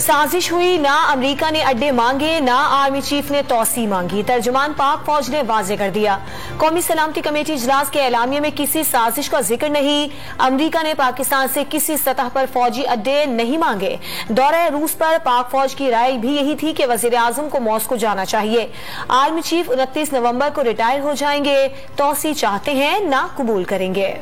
سازش ہوئی، نہ امریکہ نے اڈے مانگے نہ آرمی چیف نے توسیع مانگی، ترجمان پاک فوج نے واضح کر دیا۔ قومی سلامتی کمیٹی اجلاس کے اعلامیے میں کسی سازش کا ذکر نہیں، امریکہ نے پاکستان سے کسی سطح پر فوجی اڈے نہیں مانگے۔ دورہ روس پر پاک فوج کی رائے بھی یہی تھی کہ وزیر اعظم کو ماسکو جانا چاہیے۔ آرمی چیف 29 نومبر کو ریٹائر ہو جائیں گے، توسیع چاہتے ہیں نہ قبول کریں گے۔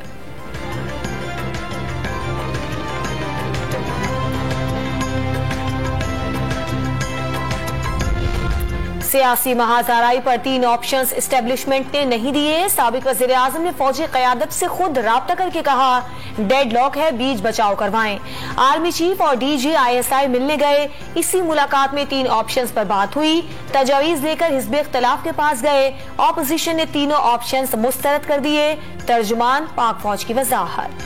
سیاسی محاذ آرائی پر 3 آپشنز اسٹیبلشمنٹ نے نہیں دیے۔ سابق وزیر اعظم نے فوجی قیادت سے خود رابطہ کر کے کہا ڈیڈ لاک ہے، بیچ بچاؤ کروائیں۔ آرمی چیف اور ڈی جی ISI ملنے گئے، اسی ملاقات میں 3 آپشنز پر بات ہوئی، تجاویز لے کر حزب اختلاف کے پاس گئے، اپوزیشن نے تینوں آپشنز مسترد کر دیے۔ ترجمان پاک فوج کی وضاحت۔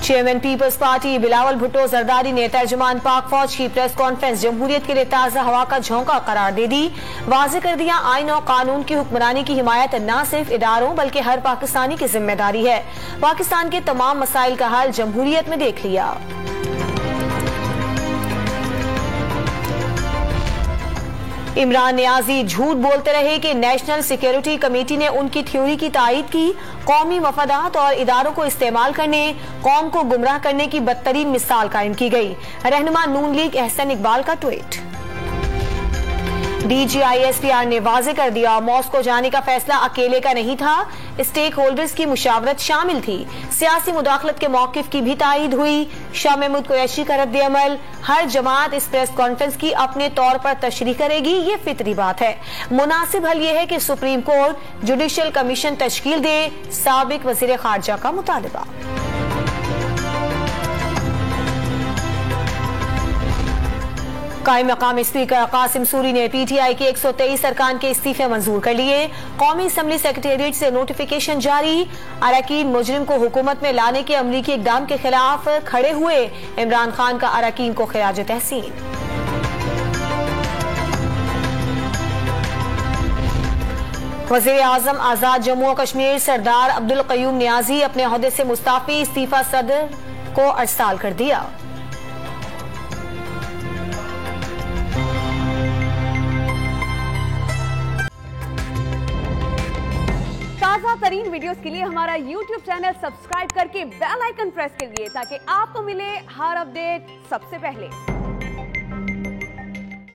چیئرمین پیپلز پارٹی بلاول بھٹو زرداری نے ترجمان پاک فوج کی پریس کانفرنس جمہوریت کے لیے تازہ ہوا کا جھونکا قرار دے دی۔ واضح کر دیا آئین اور قانون کی حکمرانی کی حمایت نہ صرف اداروں بلکہ ہر پاکستانی کی ذمہ داری ہے۔ پاکستان کے تمام مسائل کا حل جمہوریت میں دیکھ لیا۔ عمران نیازی جھوٹ بولتے رہے کہ نیشنل سیکیورٹی کمیٹی نے ان کی تھیوری کی تائید کی۔ قومی مفادات اور اداروں کو استعمال کرنے، قوم کو گمراہ کرنے کی بدترین مثال قائم کی گئی۔ رہنما نون لیگ احسن اقبال کا ٹویٹ۔ ڈی جی ISPR نے واضح کر دیا ماسکو جانے کا فیصلہ اکیلے کا نہیں تھا، اسٹیک ہولڈرز کی مشاورت شامل تھی۔ سیاسی مداخلت کے موقف کی بھی تائید ہوئی۔ شاہ محمود قریشی کا رد عمل، ہر جماعت اس پریس کانفرنس کی اپنے طور پر تشریح کرے گی، یہ فطری بات ہے۔ مناسب حل یہ ہے کہ سپریم کورٹ جوڈیشل کمیشن تشکیل دے، سابق وزیر خارجہ کا مطالبہ۔ قائم مقام اسپیکر قاسم سوری نے PTI کے 123 ارکان کے استعفے منظور کر لیے۔ قومی اسمبلی سیکریٹریٹ سے نوٹیفیکیشن جاری۔ اراکین مجرم کو حکومت میں لانے کے امریکی اقدام کے خلاف کھڑے ہوئے، عمران خان کا اراکین کو خراج تحسین۔ وزیر اعظم آزاد جموں و کشمیر سردار عبدالقیوم نیازی اپنے عہدے سے مستعفی، استعفی صدر کو ارسال کر دیا۔ تازہ ترین ویڈیوز کے لیے ہمارا YouTube چینل سبسکرائب کر کے بیل آئیکن پریس کریے تاکہ آپ کو ملے ہر اپڈیٹ سب سے پہلے۔